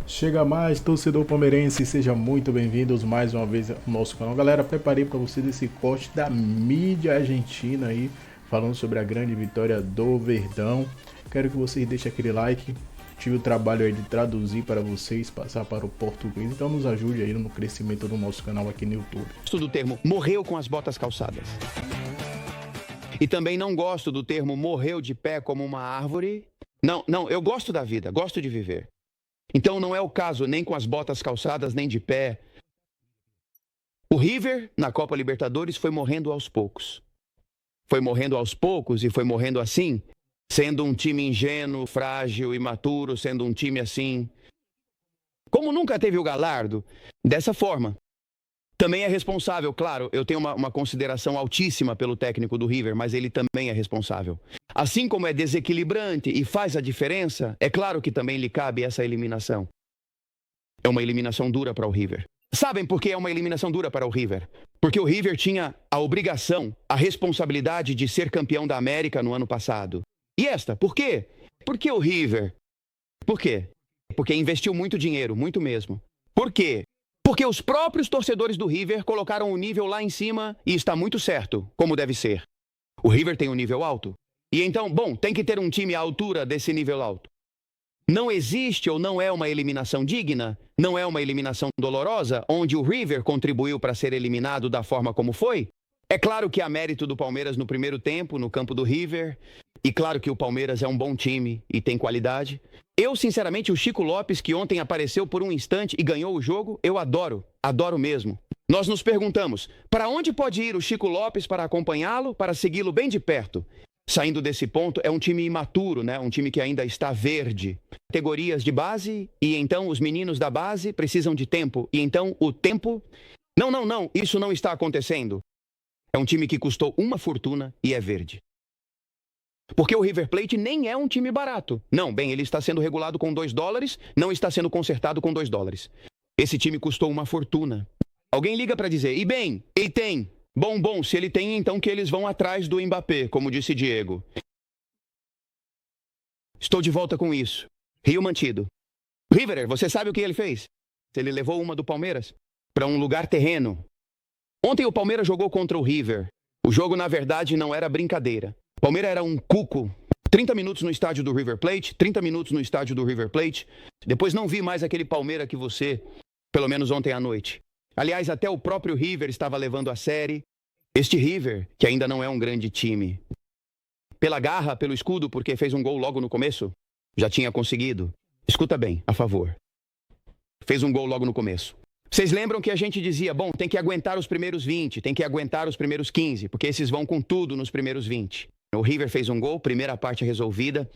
Chega mais, torcedor palmeirense, seja muito bem-vindos mais uma vez ao nosso canal. Galera, preparei para vocês esse corte da mídia argentina aí, falando sobre a grande vitória do Verdão. Quero que vocês deixem aquele like. Tive o trabalho aí de traduzir para vocês, passar para o português, então nos ajude aí no crescimento do nosso canal aqui no YouTube. Gosto do termo morreu com as botas calçadas. E também não gosto do termo morreu de pé como uma árvore. Não, eu gosto da vida, gosto de viver. Então não é o caso nem com as botas calçadas, nem de pé. O River, na Copa Libertadores, foi morrendo aos poucos. Foi morrendo aos poucos e foi morrendo assim, sendo um time ingênuo, frágil, imaturo, sendo um time assim. Como nunca teve o Gallardo, dessa forma. Também é responsável, claro, eu tenho uma consideração altíssima pelo técnico do River, mas ele também é responsável. Assim como é desequilibrante e faz a diferença, é claro que também lhe cabe essa eliminação. É uma eliminação dura para o River. Sabem por que é uma eliminação dura para o River? Porque o River tinha a obrigação, a responsabilidade de ser campeão da América no ano passado. E esta, por quê? Por que o River? Por quê? Porque investiu muito dinheiro, muito mesmo. Por quê? Porque os próprios torcedores do River colocaram o nível lá em cima e está muito certo, como deve ser. O River tem um nível alto. E então, bom, tem que ter um time à altura desse nível alto. Não existe ou não é uma eliminação digna, não é uma eliminação dolorosa, onde o River contribuiu para ser eliminado da forma como foi? É claro que há mérito do Palmeiras no primeiro tempo, no campo do River, e claro que o Palmeiras é um bom time e tem qualidade. Eu, sinceramente, o Chico Lopes, que ontem apareceu por um instante e ganhou o jogo, eu adoro, adoro mesmo. Nós nos perguntamos, para onde pode ir o Chico Lopes para acompanhá-lo, para segui-lo bem de perto? Saindo desse ponto, é um time imaturo, né? Um time que ainda está verde. Categorias de base, e então os meninos da base precisam de tempo, e então o tempo... Não, isso não está acontecendo. É um time que custou uma fortuna e é verde. Porque o River Plate nem é um time barato. Não, bem, ele está sendo regulado com $2, não está sendo consertado com $2. Esse time custou uma fortuna. Alguém liga para dizer, e bem, ele tem. Bom, se ele tem, então que eles vão atrás do Mbappé, como disse Diego. Estou de volta com isso. Rio mantido. Riverer, você sabe o que ele fez? Ele levou uma do Palmeiras para um lugar terreno. Ontem o Palmeiras jogou contra o River. O jogo, na verdade, não era brincadeira. O Palmeiras era um cuco. 30 minutos no estádio do River Plate, 30 minutos no estádio do River Plate. Depois não vi mais aquele Palmeiras que você, pelo menos ontem à noite. Aliás, até o próprio River estava levando a série. Este River, que ainda não é um grande time. Pela garra, pelo escudo, porque fez um gol logo no começo, já tinha conseguido. Escuta bem, a favor. Fez um gol logo no começo. Vocês lembram que a gente dizia, bom, tem que aguentar os primeiros 20, tem que aguentar os primeiros 15, porque esses vão com tudo nos primeiros 20. O River fez um gol, primeira parte resolvida.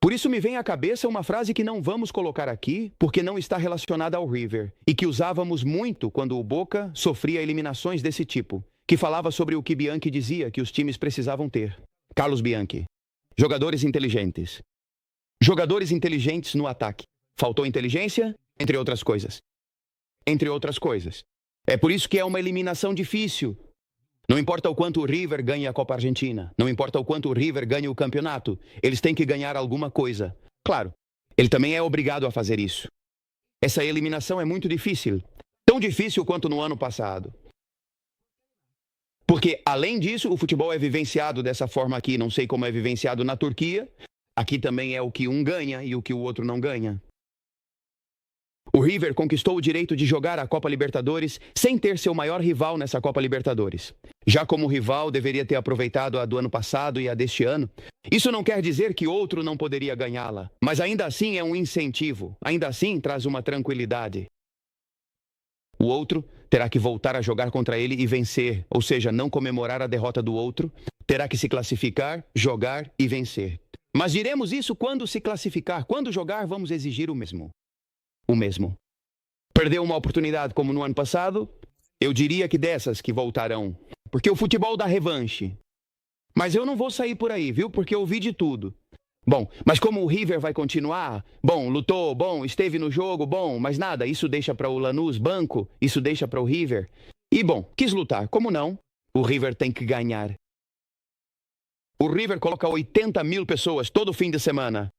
Por isso me vem à cabeça uma frase que não vamos colocar aqui, porque não está relacionada ao River, e que usávamos muito quando o Boca sofria eliminações desse tipo, que falava sobre o que Bianchi dizia que os times precisavam ter. Carlos Bianchi. Jogadores inteligentes. Jogadores inteligentes no ataque. Faltou inteligência? Entre outras coisas. Entre outras coisas. É por isso que é uma eliminação difícil. Não importa o quanto o River ganhe a Copa Argentina, não importa o quanto o River ganhe o campeonato, eles têm que ganhar alguma coisa. Claro, ele também é obrigado a fazer isso. Essa eliminação é muito difícil, tão difícil quanto no ano passado. Porque, além disso, o futebol é vivenciado dessa forma aqui, não sei como é vivenciado na Turquia, aqui também é o que um ganha e o que o outro não ganha. O River conquistou o direito de jogar a Copa Libertadores sem ter seu maior rival nessa Copa Libertadores. Já como rival, deveria ter aproveitado a do ano passado e a deste ano. Isso não quer dizer que outro não poderia ganhá-la, mas ainda assim é um incentivo, ainda assim traz uma tranquilidade. O outro terá que voltar a jogar contra ele e vencer, ou seja, não comemorar a derrota do outro, terá que se classificar, jogar e vencer. Mas diremos isso quando se classificar, quando jogar, vamos exigir o mesmo. O mesmo. Perdeu uma oportunidade como no ano passado? Eu diria que dessas que voltarão. Porque o futebol dá revanche. Mas eu não vou sair por aí, viu? Porque eu vi de tudo. Bom, mas como o River vai continuar? Bom, lutou, bom, esteve no jogo, bom, mas nada, isso deixa para o Lanús banco, isso deixa para o River. E bom, quis lutar, como não? O River tem que ganhar. O River coloca 80 mil pessoas todo fim de semana.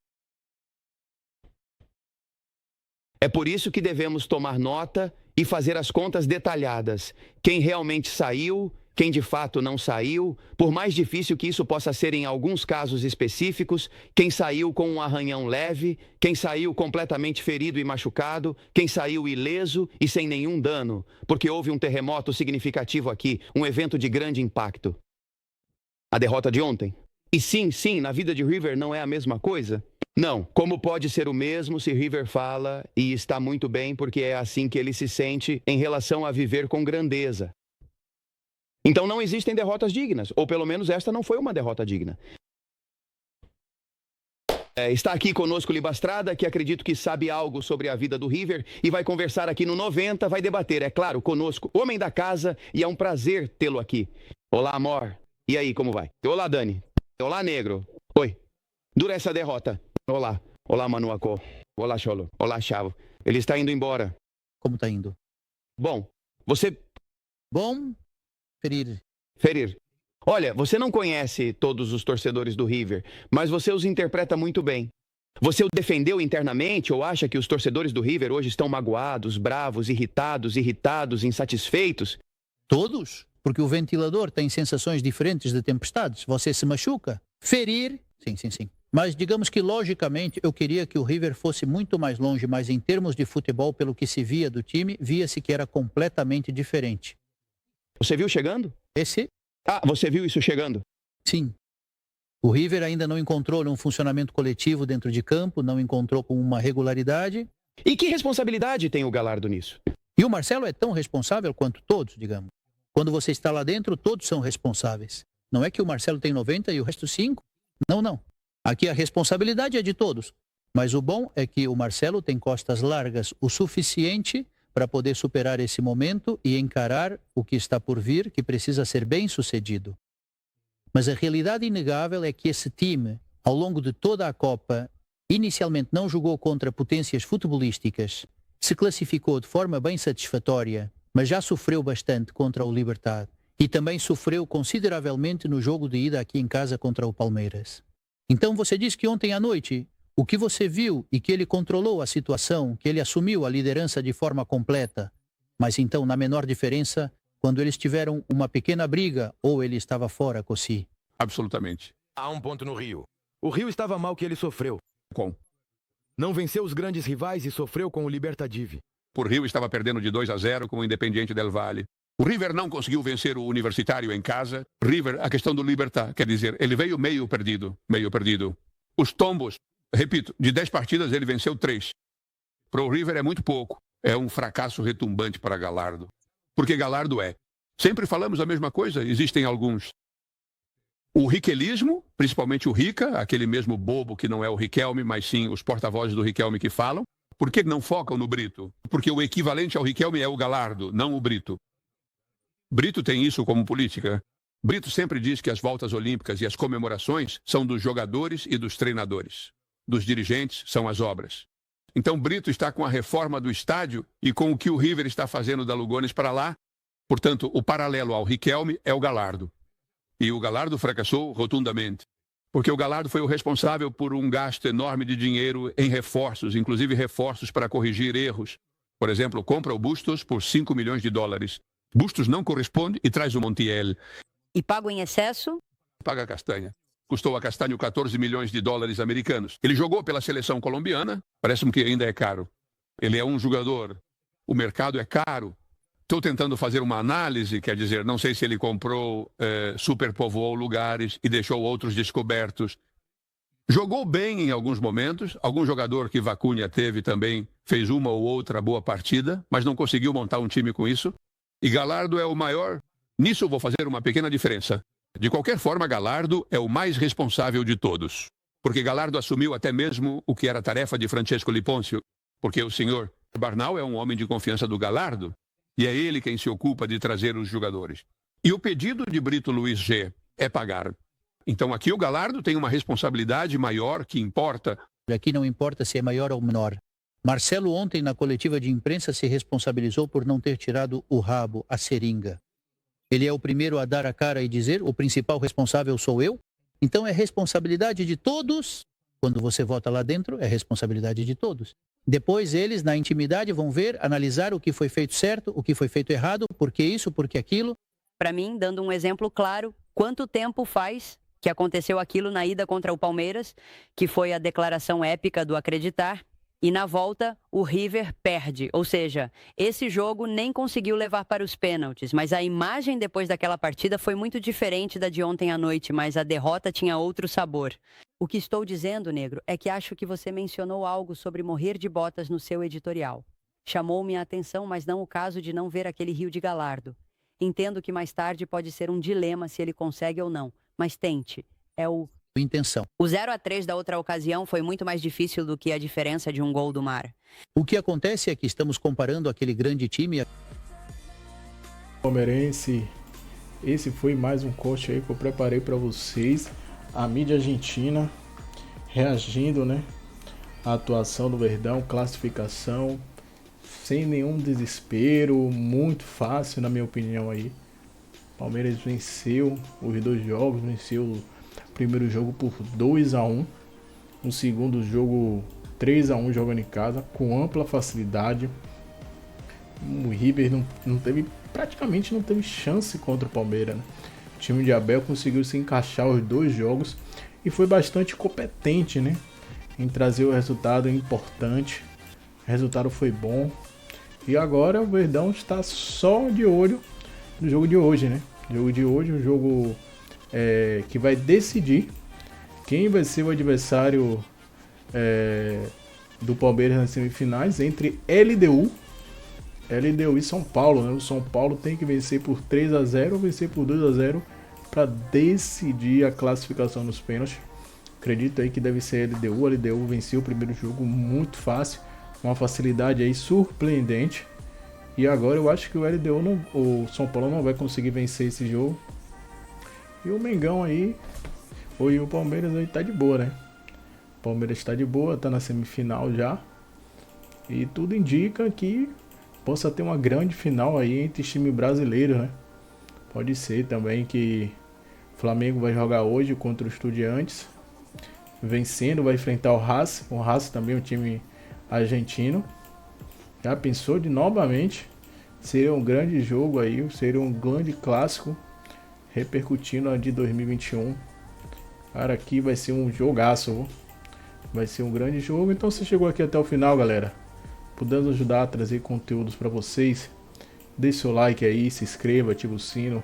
É por isso que devemos tomar nota e fazer as contas detalhadas. Quem realmente saiu, quem de fato não saiu, por mais difícil que isso possa ser em alguns casos específicos, quem saiu com um arranhão leve, quem saiu completamente ferido e machucado, quem saiu ileso e sem nenhum dano, porque houve um terremoto significativo aqui, um evento de grande impacto. A derrota de ontem? E sim, na vida de River não é a mesma coisa? Não. Como pode ser o mesmo se River fala e está muito bem porque é assim que ele se sente em relação a viver com grandeza? Então não existem derrotas dignas, ou pelo menos esta não foi uma derrota digna. Está aqui conosco Libastrada, que acredito que sabe algo sobre a vida do River e vai conversar aqui no 90, vai debater, é claro, conosco, homem da casa, e é um prazer tê-lo aqui. Olá, amor. E aí, como vai? Olá, Dani. Olá, negro. Oi. Dura essa derrota. Olá. Olá, Manuaco. Olá, Cholo. Olá, Chavo. Ele está indo embora. Como tá indo? Bom, você... Bom, ferir. Ferir. Olha, você não conhece todos os torcedores do River, mas você os interpreta muito bem. Você o defendeu internamente ou acha que os torcedores do River hoje estão magoados, bravos, irritados, insatisfeitos? Todos? Porque o ventilador tem sensações diferentes de tempestades. Você se machuca. Ferir, sim. Mas digamos que, logicamente, eu queria que o River fosse muito mais longe, mas em termos de futebol, pelo que se via do time, via-se que era completamente diferente. Você viu chegando? Você viu isso chegando? Sim. O River ainda não encontrou um funcionamento coletivo dentro de campo, não encontrou com uma regularidade. E que responsabilidade tem o Gallardo nisso? E o Marcelo é tão responsável quanto todos, digamos. Quando você está lá dentro, todos são responsáveis. Não é que o Marcelo tem 90 e o resto 5. Não. Aqui a responsabilidade é de todos. Mas o bom é que o Marcelo tem costas largas o suficiente para poder superar esse momento e encarar o que está por vir, que precisa ser bem sucedido. Mas a realidade inegável é que esse time, ao longo de toda a Copa, inicialmente não jogou contra potências futebolísticas, se classificou de forma bem satisfatória, mas já sofreu bastante contra o Libertad e também sofreu consideravelmente no jogo de ida aqui em casa contra o Palmeiras. Então você disse que ontem à noite o que você viu e que ele controlou a situação, que ele assumiu a liderança de forma completa, mas então na menor diferença quando eles tiveram uma pequena briga ou ele estava fora, Cossi? Absolutamente. Há um ponto no Rio. O Rio estava mal que ele sofreu. Com. Não venceu os grandes rivais e sofreu com o Libertadive. Por Rio estava perdendo de 2-0 com o Independiente del Valle. O River não conseguiu vencer o Universitário em casa. River, a questão do Libertad, quer dizer, ele veio meio perdido. Os tombos, repito, de 10 partidas ele venceu 3. Para o River é muito pouco. É um fracasso retumbante para Gallardo. Porque Gallardo é. Sempre falamos a mesma coisa, existem alguns. O riquelismo, principalmente o Rica, aquele mesmo bobo que não é o Riquelme, mas sim os porta-vozes do Riquelme que falam. Por que não focam no Brito? Porque o equivalente ao Riquelme é o Gallardo, não o Brito. Brito tem isso como política. Brito sempre diz que as voltas olímpicas e as comemorações são dos jogadores e dos treinadores. Dos dirigentes são as obras. Então Brito está com a reforma do estádio e com o que o River está fazendo da Lugones para lá. Portanto, o paralelo ao Riquelme é o Gallardo. E o Gallardo fracassou rotundamente. Porque o Gallardo foi o responsável por um gasto enorme de dinheiro em reforços, inclusive reforços para corrigir erros. Por exemplo, compra o Bustos por 5 milhões de dólares. Bustos não corresponde e traz o Montiel. E paga em excesso? Paga a Castanha. Custou a Castanho 14 milhões de dólares americanos. Ele jogou pela seleção colombiana, parece-me que ainda é caro. Ele é um jogador. O mercado é caro. Estou tentando fazer uma análise, quer dizer, não sei se ele comprou, superpovoou lugares e deixou outros descobertos. Jogou bem em alguns momentos, algum jogador que Vacunha teve também fez uma ou outra boa partida, mas não conseguiu montar um time com isso. E Gallardo é o maior. Nisso eu vou fazer uma pequena diferença. De qualquer forma, Gallardo é o mais responsável de todos. Porque Gallardo assumiu até mesmo o que era tarefa de Francesco Lipôncio, porque o senhor Barnal é um homem de confiança do Gallardo. E é ele quem se ocupa de trazer os jogadores. E o pedido de Brito Luiz G é pagar. Então aqui o Gallardo tem uma responsabilidade maior que importa. Aqui não importa se é maior ou menor. Marcelo ontem na coletiva de imprensa se responsabilizou por não ter tirado o rabo, a seringa. Ele é o primeiro a dar a cara e dizer, o principal responsável sou eu. Então é responsabilidade de todos. Quando você vota lá dentro, é responsabilidade de todos. Depois eles, na intimidade, vão ver, analisar o que foi feito certo, o que foi feito errado, por que isso, por que aquilo. Para mim, dando um exemplo claro, quanto tempo faz que aconteceu aquilo na ida contra o Palmeiras, que foi a declaração épica do acreditar, e na volta o River perde. Ou seja, esse jogo nem conseguiu levar para os pênaltis, mas a imagem depois daquela partida foi muito diferente da de ontem à noite, mas a derrota tinha outro sabor. O que estou dizendo, Negro, é que acho que você mencionou algo sobre morrer de botas no seu editorial. Chamou minha atenção, mas não o caso de não ver aquele Rio de Galardo. Entendo que mais tarde pode ser um dilema se ele consegue ou não, mas tente. É o Intenção. O 0-3 da outra ocasião foi muito mais difícil do que a diferença de um gol do Mar. O que acontece é que estamos comparando aquele grande time. Palmeirense, esse foi mais um corte aí que eu preparei para vocês. A mídia argentina reagindo, né? A atuação do Verdão, classificação, sem nenhum desespero, muito fácil na minha opinião aí. Palmeiras venceu os 2 jogos, venceu o primeiro jogo por 2-1, no segundo jogo 3-1 jogando em casa, com ampla facilidade. O River praticamente não teve chance contra o Palmeiras, né? O time de Abel conseguiu se encaixar os 2 jogos e foi bastante competente, né, em trazer o resultado importante. O resultado foi bom. E agora o Verdão está só de olho no jogo de hoje, né? O jogo de hoje, um jogo que vai decidir quem vai ser o adversário do Palmeiras nas semifinais, entre LDU e São Paulo, né? O São Paulo tem que vencer por 3-0 ou vencer por 2-0 para decidir a classificação nos pênaltis. Acredito aí que deve ser LDU. A LDU venceu o primeiro jogo muito fácil, uma facilidade aí surpreendente. E agora eu acho que o São Paulo não vai conseguir vencer esse jogo. E o Mengão aí, ou o Palmeiras aí tá de boa, né? O Palmeiras tá de boa, tá na semifinal já. E tudo indica que possa ter uma grande final aí entre time brasileiro, né? Pode ser também que o Flamengo vai jogar hoje contra o Estudiantes. Vencendo, vai enfrentar o Racing. O Racing também é um time argentino. Já pensou de novamente? Seria um grande jogo aí, seria um grande clássico, repercutindo a de 2021. Cara, aqui vai ser um jogaço, viu? Vai ser um grande jogo. Então você chegou aqui até o final, galera. Podendo ajudar a trazer conteúdos para vocês, deixe seu like aí, se inscreva, ative o sino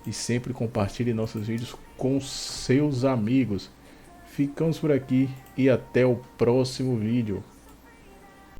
e sempre compartilhe nossos vídeos com seus amigos. Ficamos por aqui e até o próximo vídeo.